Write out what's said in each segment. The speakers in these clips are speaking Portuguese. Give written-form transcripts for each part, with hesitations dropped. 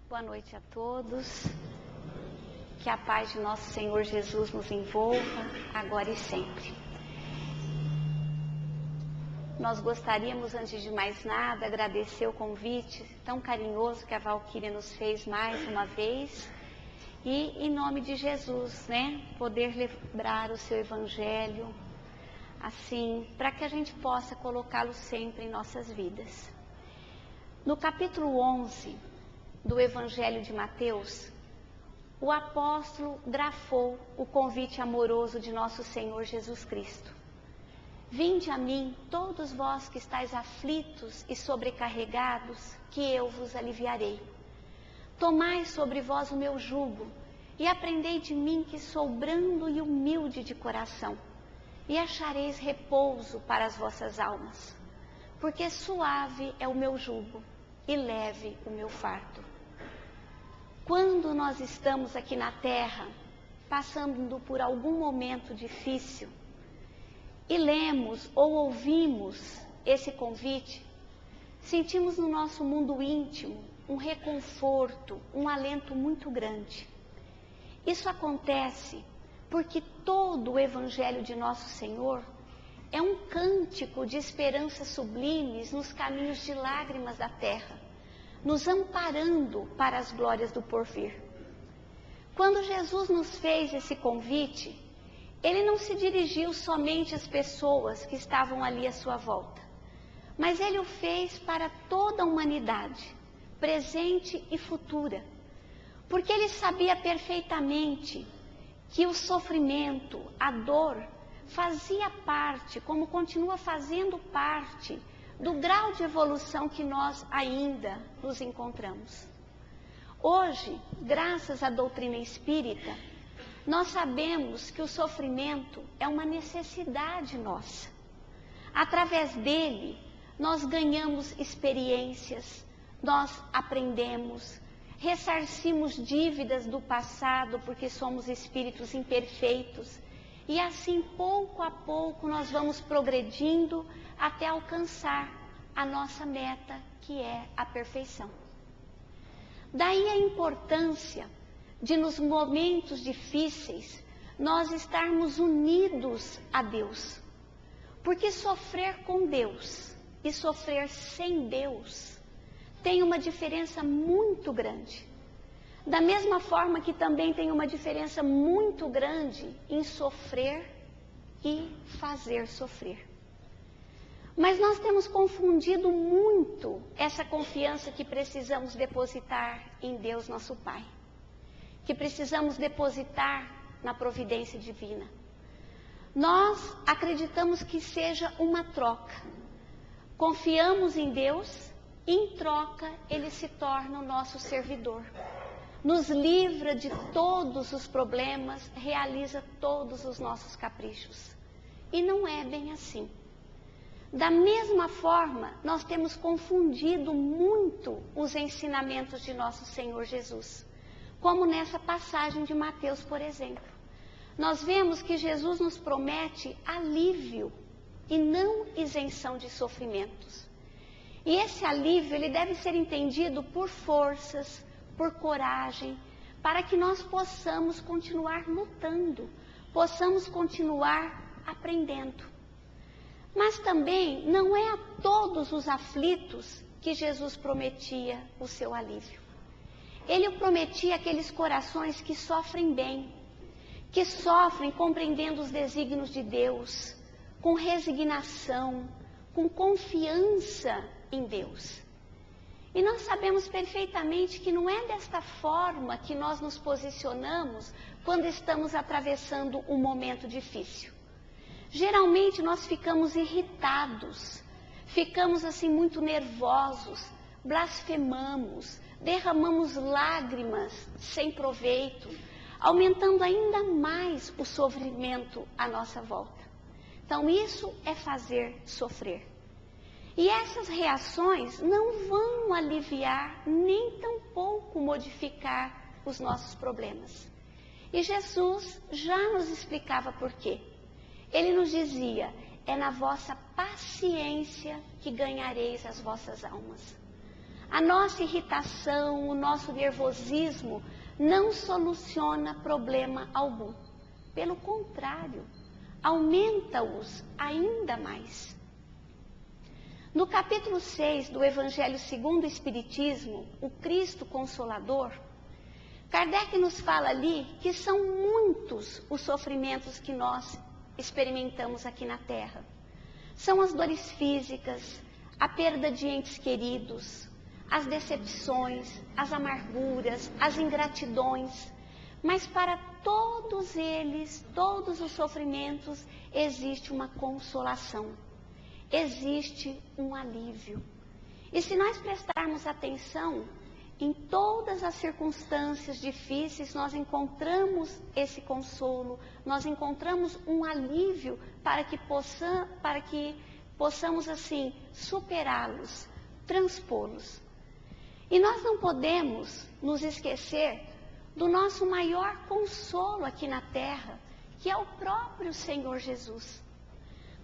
Boa noite a todos. Que a paz de nosso Senhor Jesus nos envolva, agora e sempre. Nós gostaríamos, antes de mais nada, agradecer o convite tão carinhoso que a Valquíria nos fez mais uma vez. E, em nome de Jesus, poder lembrar o seu Evangelho, assim, para que a gente possa colocá-lo sempre em nossas vidas. No capítulo 11 do Evangelho de Mateus, o apóstolo grafou o convite amoroso de nosso Senhor Jesus Cristo. Vinde a mim, todos vós que estáis aflitos e sobrecarregados, que eu vos aliviarei. Tomai sobre vós o meu jugo, e aprendei de mim, que sou brando e humilde de coração, e achareis repouso para as vossas almas, porque suave é o meu jugo, e leve o meu fardo. Quando nós estamos aqui na terra, passando por algum momento difícil, e lemos ou ouvimos esse convite, sentimos no nosso mundo íntimo um reconforto, um alento muito grande. Isso acontece porque todo o Evangelho de Nosso Senhor é um cântico de esperanças sublimes nos caminhos de lágrimas da terra, nos amparando para as glórias do porvir. Quando Jesus nos fez esse convite, Ele não se dirigiu somente às pessoas que estavam ali à sua volta, mas Ele o fez para toda a humanidade, presente e futura, porque Ele sabia perfeitamente que o sofrimento, a dor, fazia parte, como continua fazendo parte, do grau de evolução que nós ainda nos encontramos. Hoje, graças à doutrina espírita, nós sabemos que o sofrimento é uma necessidade nossa. Através dele, nós ganhamos experiências, nós aprendemos, ressarcimos dívidas do passado, porque somos espíritos imperfeitos, e assim, pouco a pouco, nós vamos progredindo até alcançar a nossa meta, que é a perfeição. Daí a importância de, nos momentos difíceis, nós estarmos unidos a Deus. Porque sofrer com Deus e sofrer sem Deus tem uma diferença muito grande. Da mesma forma que também tem uma diferença muito grande em sofrer e fazer sofrer. Mas nós temos confundido muito essa confiança que precisamos depositar em Deus, nosso Pai. Que precisamos depositar na providência divina. Nós acreditamos que seja uma troca. Confiamos em Deus, e em troca Ele se torna o nosso servidor. Nos livra de todos os problemas, realiza todos os nossos caprichos. E não é bem assim. Da mesma forma, nós temos confundido muito os ensinamentos de nosso Senhor Jesus. Como nessa passagem de Mateus, por exemplo. Nós vemos que Jesus nos promete alívio e não isenção de sofrimentos. E esse alívio, ele deve ser entendido por forças, por coragem, para que nós possamos continuar lutando, possamos continuar aprendendo. Mas também não é a todos os aflitos que Jesus prometia o seu alívio. Ele o prometia àqueles corações que sofrem bem, que sofrem compreendendo os desígnios de Deus, com resignação, com confiança em Deus. E nós sabemos perfeitamente que não é desta forma que nós nos posicionamos quando estamos atravessando um momento difícil. Geralmente nós ficamos irritados, ficamos assim muito nervosos, blasfemamos, derramamos lágrimas sem proveito, aumentando ainda mais o sofrimento à nossa volta. Então isso é fazer sofrer. E essas reações não vão aliviar, nem tampouco modificar os nossos problemas. E Jesus já nos explicava por quê. Ele nos dizia, é na vossa paciência que ganhareis as vossas almas. A nossa irritação, o nosso nervosismo não soluciona problema algum. Pelo contrário, aumenta-os ainda mais. No capítulo 6 do Evangelho segundo o Espiritismo, o Cristo Consolador, Kardec nos fala ali que são muitos os sofrimentos que nós experimentamos aqui na Terra. São as dores físicas, a perda de entes queridos, as decepções, as amarguras, as ingratidões. Mas para todos eles, todos os sofrimentos, existe uma consolação, existe um alívio. E se nós prestarmos atenção, em todas as circunstâncias difíceis, nós encontramos esse consolo, nós encontramos um alívio para que possamos assim, superá-los, transpô-los. E nós não podemos nos esquecer do nosso maior consolo aqui na Terra, que é o próprio Senhor Jesus.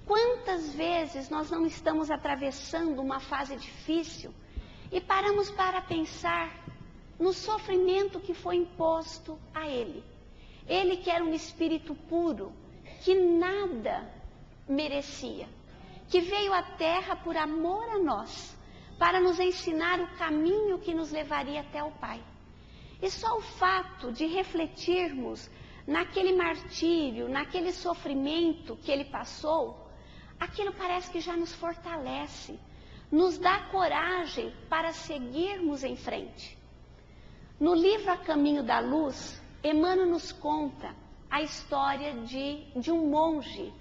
Quantas vezes nós não estamos atravessando uma fase difícil e paramos para pensar no sofrimento que foi imposto a Ele. Ele que era um espírito puro, que nada merecia, que veio à Terra por amor a nós, para nos ensinar o caminho que nos levaria até o Pai. E só o fato de refletirmos naquele martírio, naquele sofrimento que Ele passou, aquilo parece que já nos fortalece, nos dá coragem para seguirmos em frente. No livro A Caminho da Luz, Emmanuel nos conta a história de um monge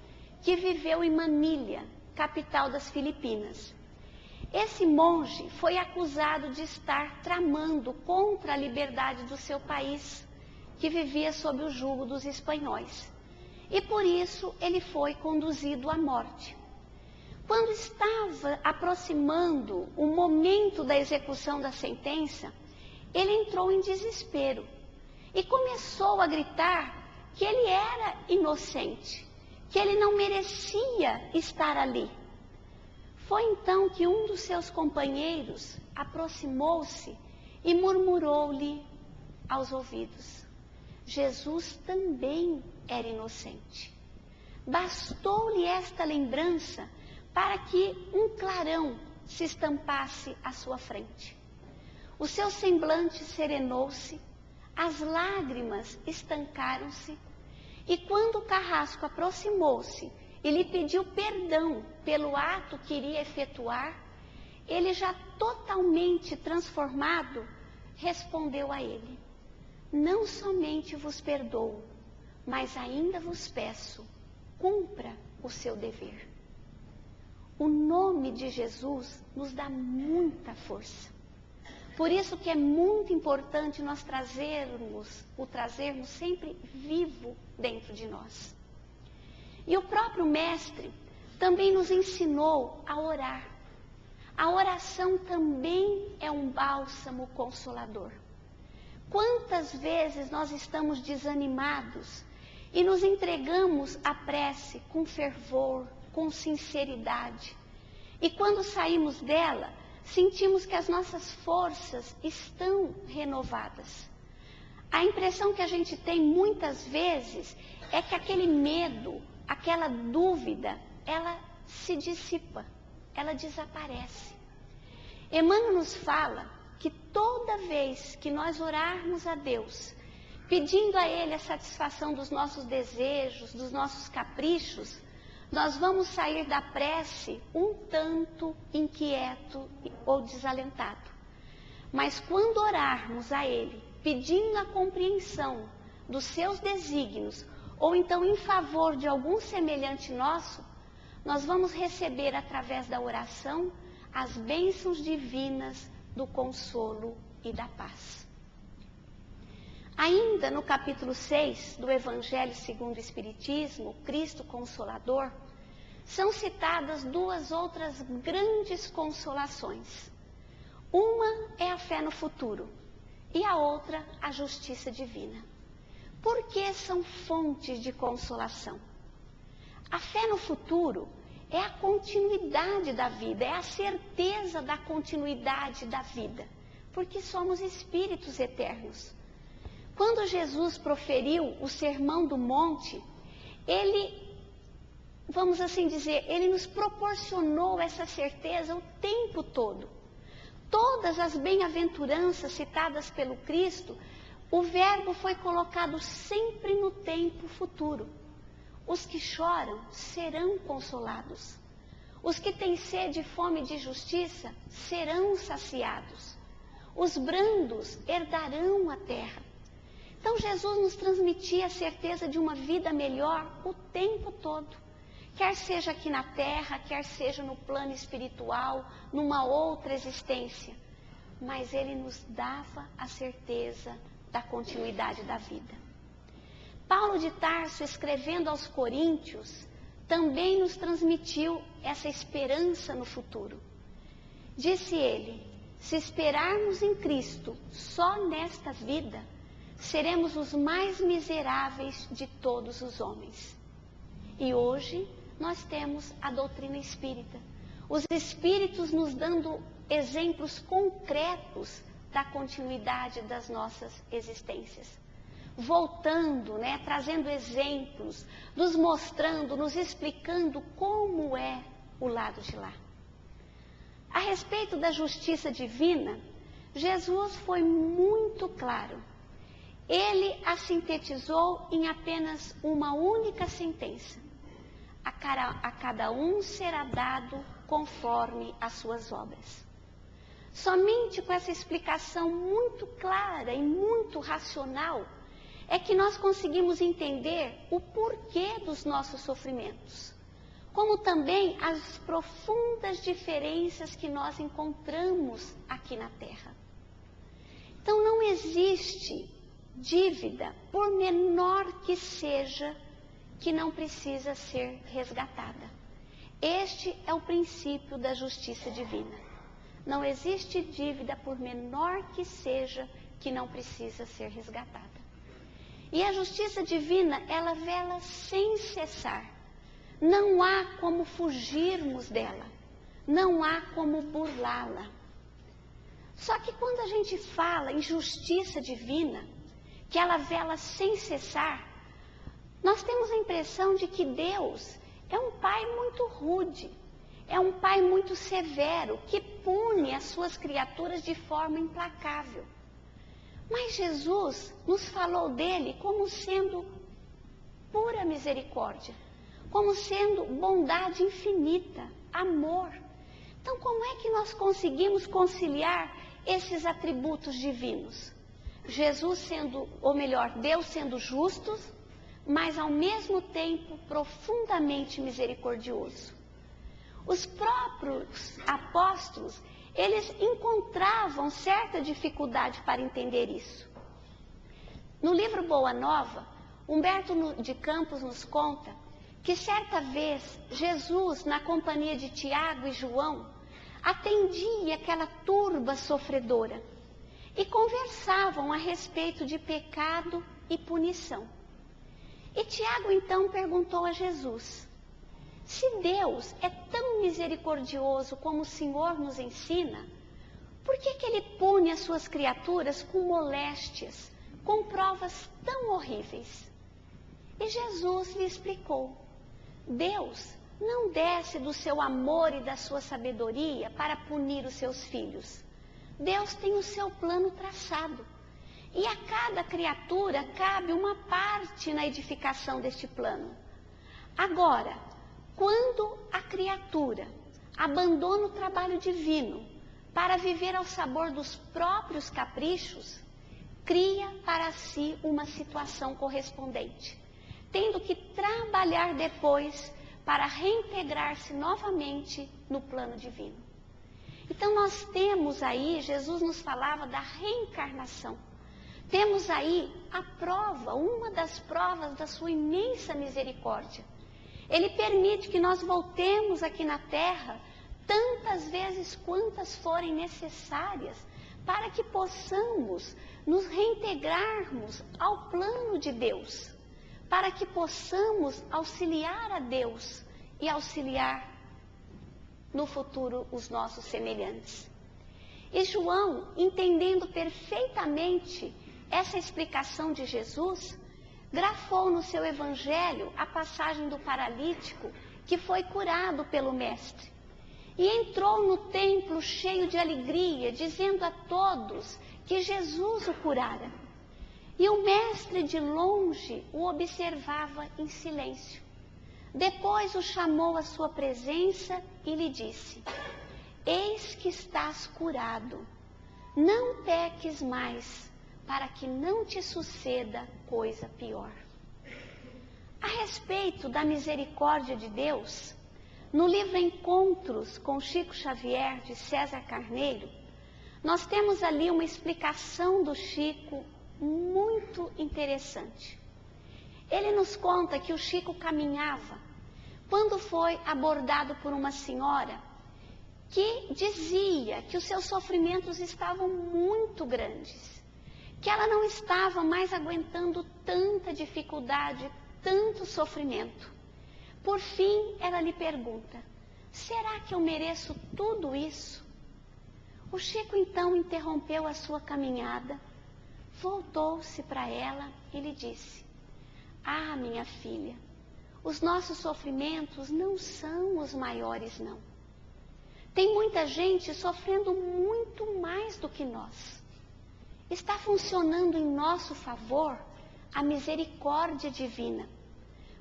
que viveu em Manilha, capital das Filipinas. Esse monge foi acusado de estar tramando contra a liberdade do seu país, que vivia sob o jugo dos espanhóis. E por isso ele foi conduzido à morte. Quando estava aproximando o momento da execução da sentença, ele entrou em desespero e começou a gritar que ele era inocente, que ele não merecia estar ali. Foi então que um dos seus companheiros aproximou-se e murmurou-lhe aos ouvidos: Jesus também era inocente. Bastou-lhe esta lembrança para que um clarão se estampasse à sua frente. O seu semblante serenou-se, as lágrimas estancaram-se, e quando o carrasco aproximou-se e lhe pediu perdão pelo ato que iria efetuar, ele, já totalmente transformado, respondeu a ele: não somente vos perdoo, mas ainda vos peço, cumpra o seu dever. O nome de Jesus nos dá muita força. Por isso que é muito importante nós trazermos sempre vivo dentro de nós. E o próprio Mestre também nos ensinou a orar. A oração também é um bálsamo consolador. Quantas vezes nós estamos desanimados e nos entregamos à prece com fervor, com sinceridade. E quando saímos dela, sentimos que as nossas forças estão renovadas. A impressão que a gente tem muitas vezes é que aquele medo, aquela dúvida, ela se dissipa, ela desaparece. Emmanuel nos fala que toda vez que nós orarmos a Deus, pedindo a Ele a satisfação dos nossos desejos, dos nossos caprichos, nós vamos sair da prece um tanto inquieto ou desalentado. Mas quando orarmos a Ele, pedindo a compreensão dos seus desígnios, ou então em favor de algum semelhante nosso, nós vamos receber através da oração as bênçãos divinas do consolo e da paz. Ainda no capítulo 6 do Evangelho segundo o Espiritismo, Cristo Consolador, são citadas duas outras grandes consolações. Uma é a fé no futuro e a outra a justiça divina. Por que são fontes de consolação? A fé no futuro é a continuidade da vida, é a certeza da continuidade da vida, porque somos espíritos eternos. Quando Jesus proferiu o Sermão do Monte, ele, vamos assim dizer, ele nos proporcionou essa certeza o tempo todo. Todas as bem-aventuranças citadas pelo Cristo, o verbo foi colocado sempre no tempo futuro. Os que choram serão consolados. Os que têm sede e fome de justiça serão saciados. Os brandos herdarão a terra. Então Jesus nos transmitia a certeza de uma vida melhor o tempo todo. Quer seja aqui na terra, quer seja no plano espiritual, numa outra existência. Mas ele nos dava a certeza da continuidade da vida. Paulo de Tarso, escrevendo aos Coríntios, também nos transmitiu essa esperança no futuro. Disse ele: se esperarmos em Cristo só nesta vida, seremos os mais miseráveis de todos os homens. E hoje nós temos a doutrina espírita. Os espíritos nos dando exemplos concretos da continuidade das nossas existências. Voltando, trazendo exemplos, nos mostrando, nos explicando como é o lado de lá. A respeito da justiça divina, Jesus foi muito claro. Ele a sintetizou em apenas uma única sentença: a cada um será dado conforme as suas obras. Somente com essa explicação muito clara e muito racional é que nós conseguimos entender o porquê dos nossos sofrimentos, como também as profundas diferenças que nós encontramos aqui na Terra. Então não existe dívida, por menor que seja, que não precisa ser resgatada. Este é o princípio da justiça divina. Não existe dívida, por menor que seja, que não precisa ser resgatada. E a justiça divina, ela vela sem cessar. Não há como fugirmos dela. Não há como burlá-la. Só que quando a gente fala em justiça divina, que ela vela sem cessar, nós temos a impressão de que Deus é um pai muito rude, é um pai muito severo, que pune as suas criaturas de forma implacável. Mas Jesus nos falou dele como sendo pura misericórdia, como sendo bondade infinita, amor. Então, como é que nós conseguimos conciliar esses atributos divinos? Jesus sendo, ou melhor, Deus sendo justo, mas ao mesmo tempo profundamente misericordioso. Os próprios apóstolos, eles encontravam certa dificuldade para entender isso. No livro Boa Nova, Humberto de Campos nos conta que certa vez Jesus, na companhia de Tiago e João, atendia aquela turba sofredora e conversavam a respeito de pecado e punição. E Tiago então perguntou a Jesus: se Deus é tão misericordioso como o Senhor nos ensina, por que Ele pune as suas criaturas com moléstias, com provas tão horríveis? E Jesus lhe explicou: Deus não desce do seu amor e da sua sabedoria para punir os seus filhos. Deus tem o seu plano traçado. E a cada criatura cabe uma parte na edificação deste plano. Agora, quando a criatura abandona o trabalho divino para viver ao sabor dos próprios caprichos, cria para si uma situação correspondente, tendo que trabalhar depois para reintegrar-se novamente no plano divino. Então nós temos aí, Jesus nos falava da reencarnação. Temos aí a prova, uma das provas da sua imensa misericórdia. Ele permite que nós voltemos aqui na terra tantas vezes quantas forem necessárias para que possamos nos reintegrarmos ao plano de Deus, para que possamos auxiliar a Deus e auxiliar no futuro os nossos semelhantes. E João, entendendo perfeitamente essa explicação de Jesus, grafou no seu evangelho a passagem do paralítico que foi curado pelo Mestre. E entrou no templo cheio de alegria, dizendo a todos que Jesus o curara. E o Mestre de longe o observava em silêncio. Depois o chamou à sua presença e lhe disse: eis que estás curado, não peques mais, para que não te suceda coisa pior. A respeito da misericórdia de Deus, no livro Encontros com Chico Xavier, de César Carneiro, nós temos ali uma explicação do Chico muito interessante. Ele nos conta que o Chico caminhava quando foi abordado por uma senhora que dizia que os seus sofrimentos estavam muito grandes, que ela não estava mais aguentando tanta dificuldade, tanto sofrimento. Por fim, ela lhe pergunta: será que eu mereço tudo isso? O Chico então interrompeu a sua caminhada, voltou-se para ela e lhe disse: ah, minha filha, os nossos sofrimentos não são os maiores, não. Tem muita gente sofrendo muito mais do que nós. Está funcionando em nosso favor a misericórdia divina.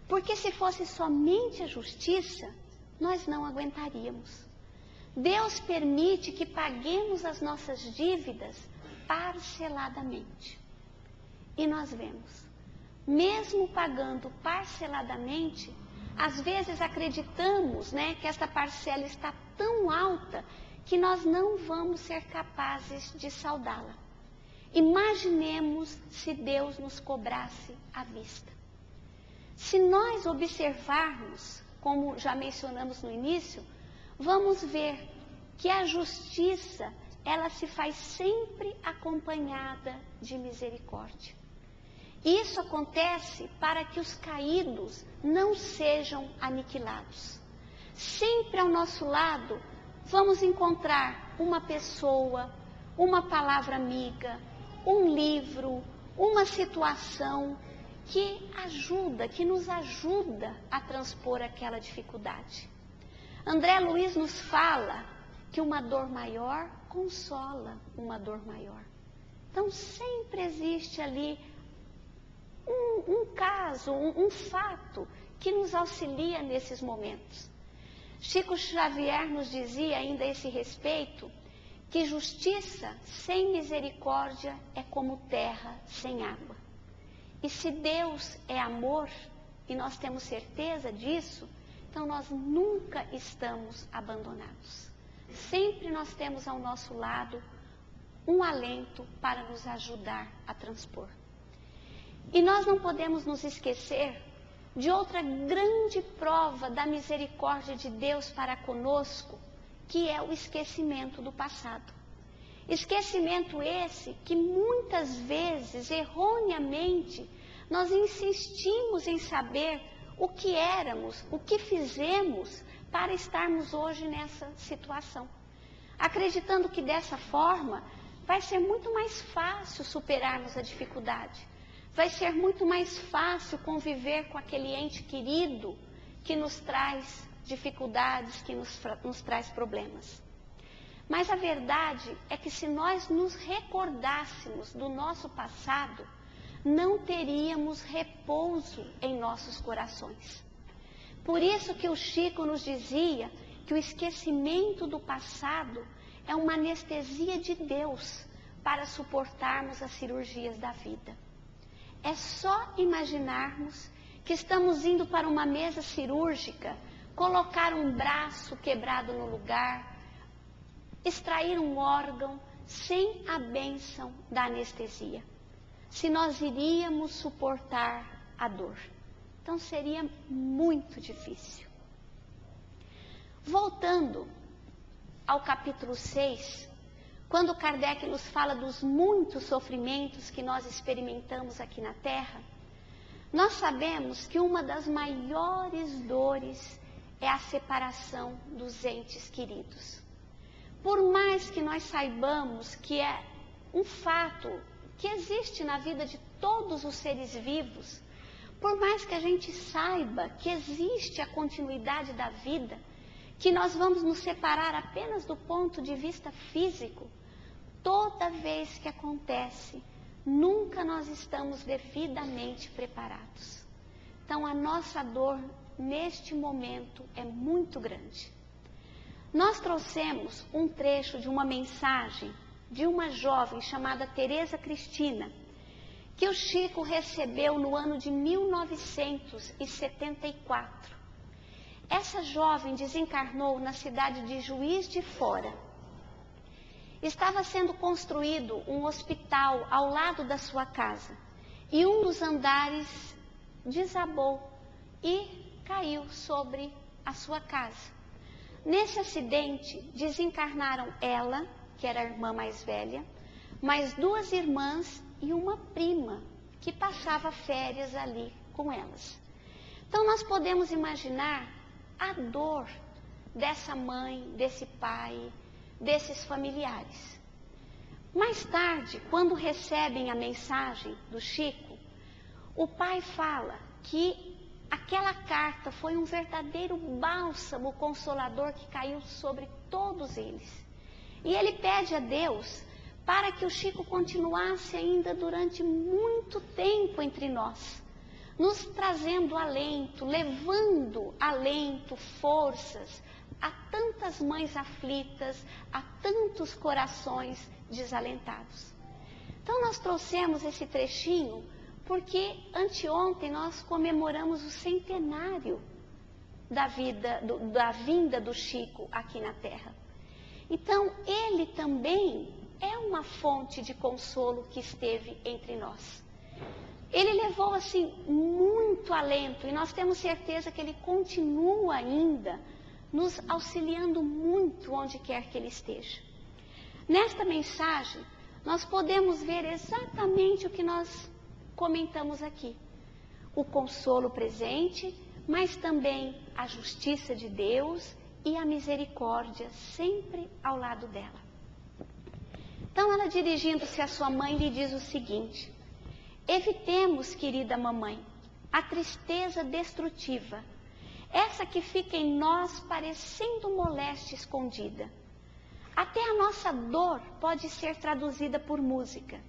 Porque se fosse somente a justiça, nós não aguentaríamos. Deus permite que paguemos as nossas dívidas parceladamente. E nós vemos, mesmo pagando parceladamente, às vezes acreditamos, que esta parcela está tão alta que nós não vamos ser capazes de saldá-la. Imaginemos se Deus nos cobrasse à vista. Se nós observarmos, como já mencionamos no início, vamos ver que a justiça, ela se faz sempre acompanhada de misericórdia. Isso acontece para que os caídos não sejam aniquilados. Sempre ao nosso lado vamos encontrar uma pessoa, uma palavra amiga, um livro, uma situação que ajuda, que nos ajuda a transpor aquela dificuldade. André Luiz nos fala que uma dor maior consola uma dor maior. Então sempre existe ali um caso, um fato que nos auxilia nesses momentos. Chico Xavier nos dizia ainda a esse respeito que justiça sem misericórdia é como terra sem água. E se Deus é amor, e nós temos certeza disso, então nós nunca estamos abandonados. Sempre nós temos ao nosso lado um alento para nos ajudar a transpor. E nós não podemos nos esquecer de outra grande prova da misericórdia de Deus para conosco, que é o esquecimento do passado. Esquecimento esse que muitas vezes, erroneamente, nós insistimos em saber o que éramos, o que fizemos para estarmos hoje nessa situação. Acreditando que dessa forma vai ser muito mais fácil superarmos a dificuldade. Vai ser muito mais fácil conviver com aquele ente querido que nos traz dificuldades, que nos traz problemas. Mas a verdade é que se nós nos recordássemos do nosso passado, não teríamos repouso em nossos corações. Por isso que o Chico nos dizia que o esquecimento do passado é uma anestesia de Deus para suportarmos as cirurgias da vida. É só imaginarmos que estamos indo para uma mesa cirúrgica, colocar um braço quebrado no lugar, extrair um órgão sem a bênção da anestesia. Se nós iríamos suportar a dor. Então seria muito difícil. Voltando ao capítulo 6, quando Kardec nos fala dos muitos sofrimentos que nós experimentamos aqui na Terra, nós sabemos que uma das maiores dores é a separação dos entes queridos. Por mais que nós saibamos que é um fato que existe na vida de todos os seres vivos, por mais que a gente saiba que existe a continuidade da vida, que nós vamos nos separar apenas do ponto de vista físico, toda vez que acontece, nunca nós estamos devidamente preparados. Então a nossa dor neste momento é muito grande. Nós trouxemos um trecho de uma mensagem de uma jovem chamada Tereza Cristina, que o Chico recebeu no ano de 1974. Essa jovem desencarnou na cidade de Juiz de Fora. Estava sendo construído um hospital ao lado da sua casa e um dos andares desabou e caiu sobre a sua casa. Nesse acidente, desencarnaram ela, que era a irmã mais velha, mais 2 irmãs e uma prima, que passava férias ali com elas. Então, nós podemos imaginar a dor dessa mãe, desse pai, desses familiares. Mais tarde, quando recebem a mensagem do Chico, o pai fala que aquela carta foi um verdadeiro bálsamo consolador que caiu sobre todos eles. E ele pede a Deus para que o Chico continuasse ainda durante muito tempo entre nós, nos trazendo alento, levando alento, forças a tantas mães aflitas, a tantos corações desalentados. Então nós trouxemos esse trechinho porque anteontem nós comemoramos o centenário da vinda do Chico aqui na Terra. Então, ele também é uma fonte de consolo que esteve entre nós. Ele levou, assim, muito alento, e nós temos certeza que ele continua ainda nos auxiliando muito onde quer que ele esteja. Nesta mensagem, nós podemos ver exatamente o que nós comentamos aqui. O consolo presente, mas também a justiça de Deus e a misericórdia sempre ao lado dela. Então ela, dirigindo-se à sua mãe, lhe diz o seguinte: evitemos, querida mamãe, a tristeza destrutiva, essa que fica em nós parecendo moléstia escondida. Até a nossa dor pode ser traduzida por música,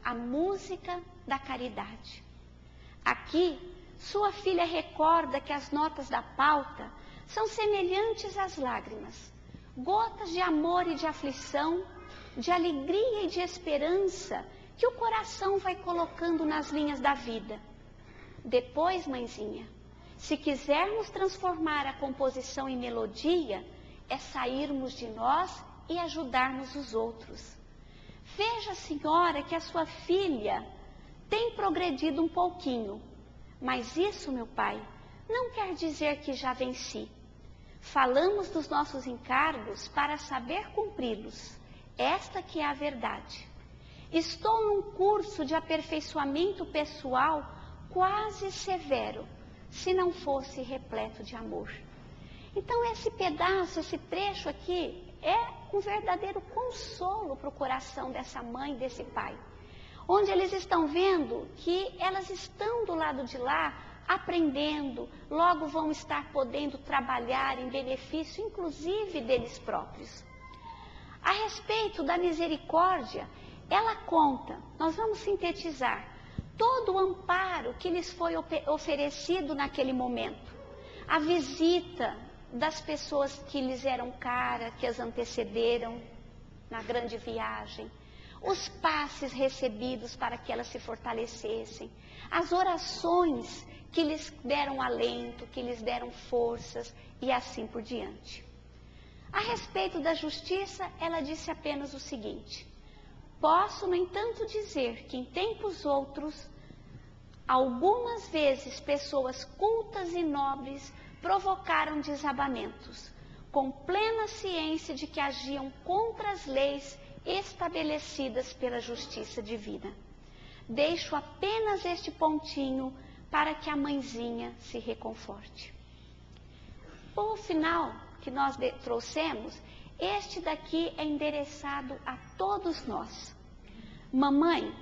a música da caridade. Aqui, sua filha recorda que as notas da pauta são semelhantes às lágrimas, gotas de amor e de aflição, de alegria e de esperança que o coração vai colocando nas linhas da vida. Depois, mãezinha, se quisermos transformar a composição em melodia, é sairmos de nós e ajudarmos os outros. Veja, senhora, que a sua filha tem progredido um pouquinho, mas isso, meu pai, não quer dizer que já venci. Falamos dos nossos encargos para saber cumpri-los. Esta que é a verdade. Estou num curso de aperfeiçoamento pessoal quase severo, se não fosse repleto de amor. Então esse pedaço, esse trecho aqui, é um verdadeiro consolo para o coração dessa mãe, desse pai. Onde eles estão vendo que elas estão do lado de lá, aprendendo, logo vão estar podendo trabalhar em benefício, inclusive deles próprios. A respeito da misericórdia, ela conta, nós vamos sintetizar, todo o amparo que lhes foi oferecido naquele momento. A visita das pessoas que lhes eram caras, que as antecederam na grande viagem. Os passes recebidos para que elas se fortalecessem. As orações que lhes deram alento, que lhes deram forças e assim por diante. A respeito da justiça, ela disse apenas o seguinte: posso, no entanto, dizer que em tempos outros, algumas vezes pessoas cultas e nobres provocaram desabamentos, com plena ciência de que agiam contra as leis estabelecidas pela justiça divina. Deixo apenas este pontinho para que a mãezinha se reconforte. O final que nós trouxemos, este daqui é endereçado a todos nós. Mamãe,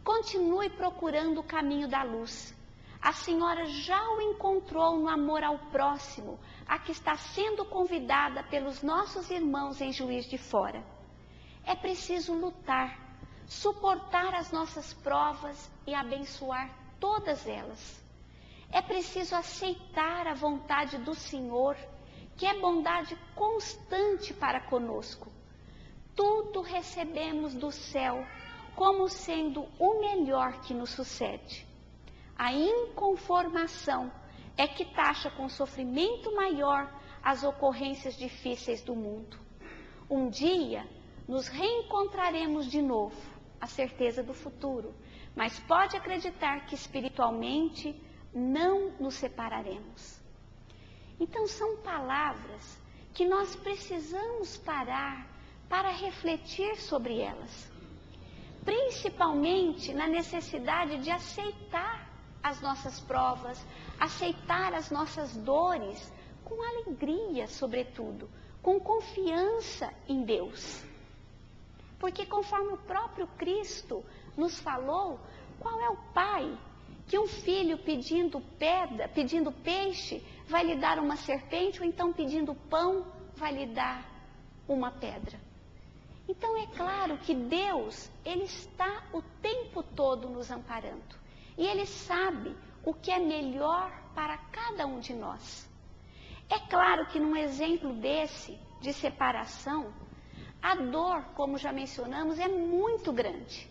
continue procurando o caminho da luz. A senhora já o encontrou no amor ao próximo, a que está sendo convidada pelos nossos irmãos em Juiz de Fora. É preciso lutar, suportar as nossas provas e abençoar todas elas. É preciso aceitar a vontade do Senhor, que é bondade constante para conosco. Tudo recebemos do céu como sendo o melhor que nos sucede. A inconformação é que taxa com sofrimento maior as ocorrências difíceis do mundo. Um dia nos reencontraremos de novo, a certeza do futuro, mas pode acreditar que espiritualmente não nos separaremos. Então são palavras que nós precisamos parar para refletir sobre elas, principalmente na necessidade de aceitar as nossas provas, aceitar as nossas dores com alegria, sobretudo, com confiança em Deus. Porque conforme o próprio Cristo nos falou, qual é o pai que um filho pedindo peixe vai lhe dar uma serpente, ou então pedindo pão vai lhe dar uma pedra? Então é claro que Deus, Ele está o tempo todo nos amparando. E Ele sabe o que é melhor para cada um de nós. É claro que num exemplo desse, de separação, a dor, como já mencionamos, é muito grande.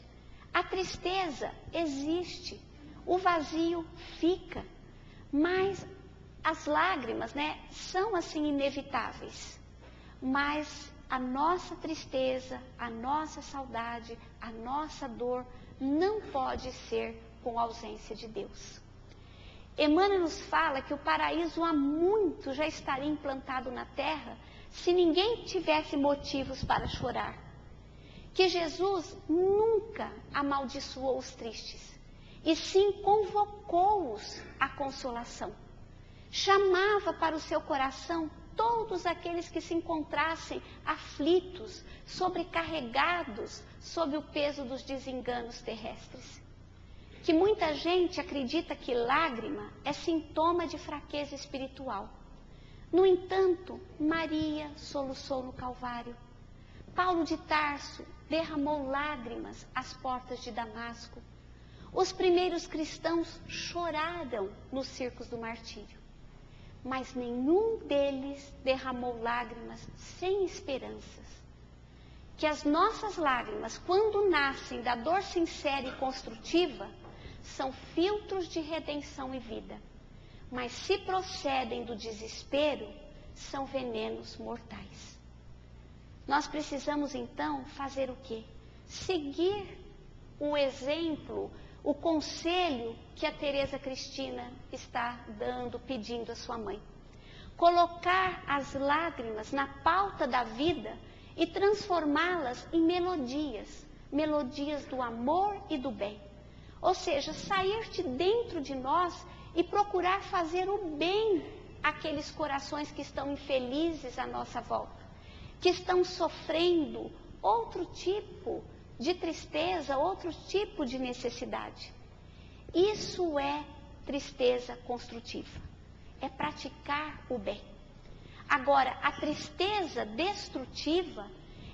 A tristeza existe, o vazio fica, mas as lágrimas, são assim inevitáveis. Mas a nossa tristeza, a nossa saudade, a nossa dor não pode ser com a ausência de Deus. Emmanuel nos fala que o paraíso há muito já estaria implantado na terra se ninguém tivesse motivos para chorar. Que Jesus nunca amaldiçoou os tristes, e sim convocou-os à consolação. Chamava para o seu coração todos aqueles que se encontrassem aflitos, sobrecarregados sob o peso dos desenganos terrestres. Que muita gente acredita que lágrima é sintoma de fraqueza espiritual. No entanto, Maria soluçou no Calvário. Paulo de Tarso derramou lágrimas às portas de Damasco. Os primeiros cristãos choraram nos circos do martírio. Mas nenhum deles derramou lágrimas sem esperanças. Que as nossas lágrimas, quando nascem da dor sincera e construtiva, são filtros de redenção e vida. Mas se procedem do desespero, são venenos mortais. Nós precisamos então fazer o quê? Seguir o exemplo, o conselho que a Teresa Cristina está dando, pedindo à sua mãe. Colocar as lágrimas na pauta da vida e transformá-las em melodias, melodias do amor e do bem. Ou seja, sair de dentro de nós e procurar fazer o bem àqueles corações que estão infelizes à nossa volta, que estão sofrendo outro tipo de tristeza, outro tipo de necessidade. Isso é tristeza construtiva, é praticar o bem. Agora, a tristeza destrutiva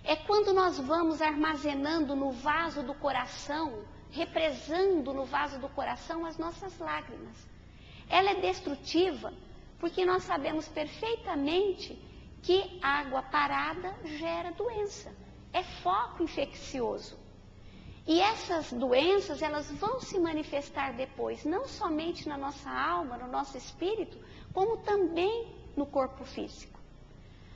é quando nós vamos armazenando no vaso do coração, represando no vaso do coração as nossas lágrimas. Ela é destrutiva porque nós sabemos perfeitamente que água parada gera doença, é foco infeccioso. E essas doenças, elas vão se manifestar depois, não somente na nossa alma, no nosso espírito, como também no corpo físico.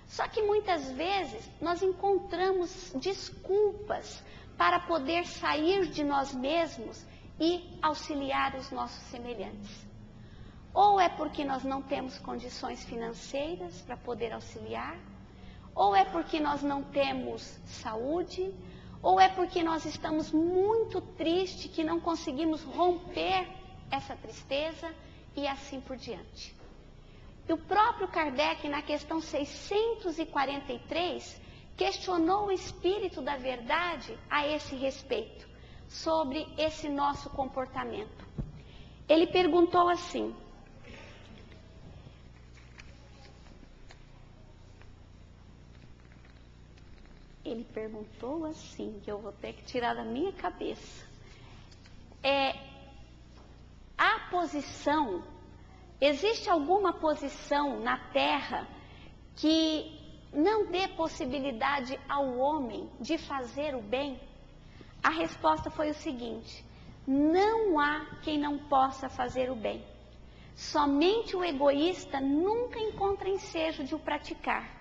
Só que muitas vezes nós encontramos desculpas para poder sair de nós mesmos e auxiliar os nossos semelhantes. Ou é porque nós não temos condições financeiras para poder auxiliar, ou é porque nós não temos saúde, ou é porque nós estamos muito tristes que não conseguimos romper essa tristeza e assim por diante. E o próprio Kardec, na questão 643, questionou o espírito da verdade a esse respeito, sobre esse nosso comportamento. Ele perguntou assim: que eu vou ter que tirar da minha cabeça. A posição, existe alguma posição na Terra que não dê possibilidade ao homem de fazer o bem? A resposta foi o seguinte: não há quem não possa fazer o bem. Somente o egoísta nunca encontra ensejo de o praticar.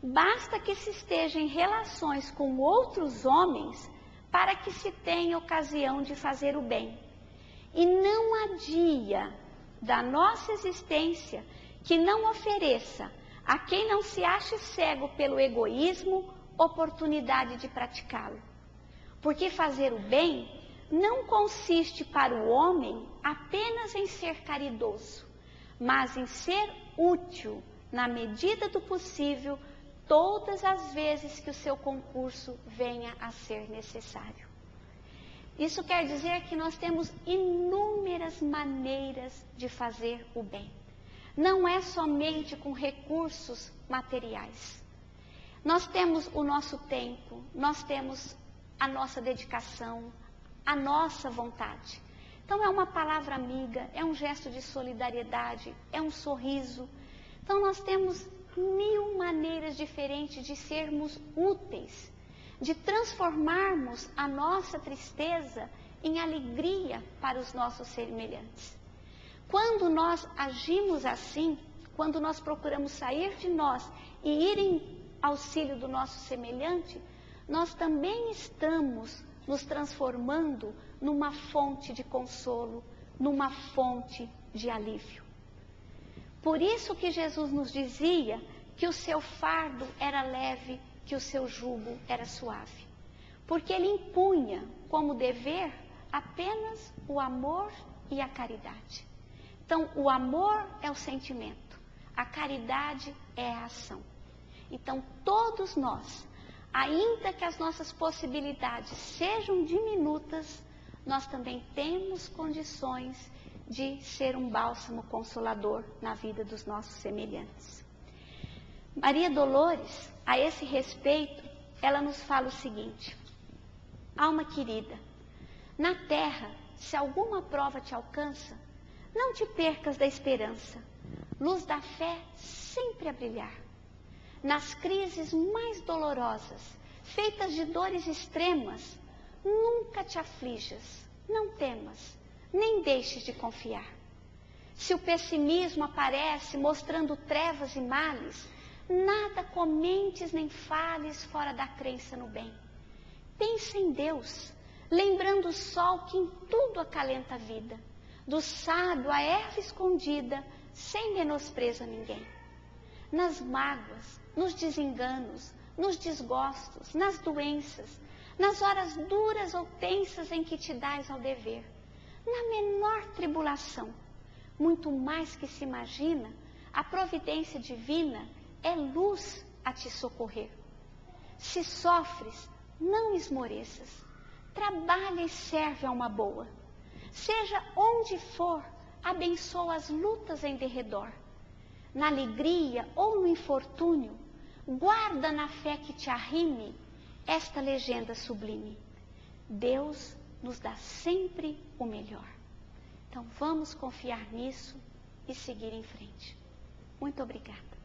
Basta que se esteja em relações com outros homens para que se tenha ocasião de fazer o bem. E não há dia da nossa existência que não ofereça a quem não se ache cego pelo egoísmo oportunidade de praticá-lo. Porque fazer o bem não consiste para o homem apenas em ser caridoso, mas em ser útil na medida do possível todas as vezes que o seu concurso venha a ser necessário. Isso quer dizer que nós temos inúmeras maneiras de fazer o bem. Não é somente com recursos materiais. Nós temos o nosso tempo, nós temos a nossa dedicação, a nossa vontade. Então é uma palavra amiga, é um gesto de solidariedade, é um sorriso. Então nós temos 1000 maneiras diferentes de sermos úteis, de transformarmos a nossa tristeza em alegria para os nossos semelhantes. Quando nós agimos assim, quando nós procuramos sair de nós e ir em auxílio do nosso semelhante, nós também estamos nos transformando numa fonte de consolo, numa fonte de alívio. Por isso que Jesus nos dizia que o seu fardo era leve, que o seu jugo era suave. Porque ele impunha como dever apenas o amor e a caridade. Então, o amor é o sentimento, a caridade é a ação. Então, todos nós, ainda que as nossas possibilidades sejam diminutas, nós também temos condições de ser um bálsamo consolador na vida dos nossos semelhantes. Maria Dolores, a esse respeito, ela nos fala o seguinte: alma querida, na terra, se alguma prova te alcança, não te percas da esperança, luz da fé sempre a brilhar. Nas crises mais dolorosas, feitas de dores extremas, nunca te aflijas, não temas, nem deixes de confiar. Se o pessimismo aparece mostrando trevas e males, nada comentes nem fales fora da crença no bem. Pensa em Deus, lembrando o sol que em tudo acalenta a vida, do sábio a erva escondida, sem menosprezo a ninguém. Nas mágoas, nos desenganos, nos desgostos, nas doenças, nas horas duras ou tensas em que te dás ao dever, na menor tribulação, muito mais que se imagina, a providência divina é luz a te socorrer. Se sofres, não esmoreças, trabalha e serve a uma boa. Seja onde for, abençoa as lutas em derredor. Na alegria ou no infortúnio, guarda na fé que te arrime esta legenda sublime: Deus nos dá sempre o melhor. Então vamos confiar nisso e seguir em frente. Muito obrigada.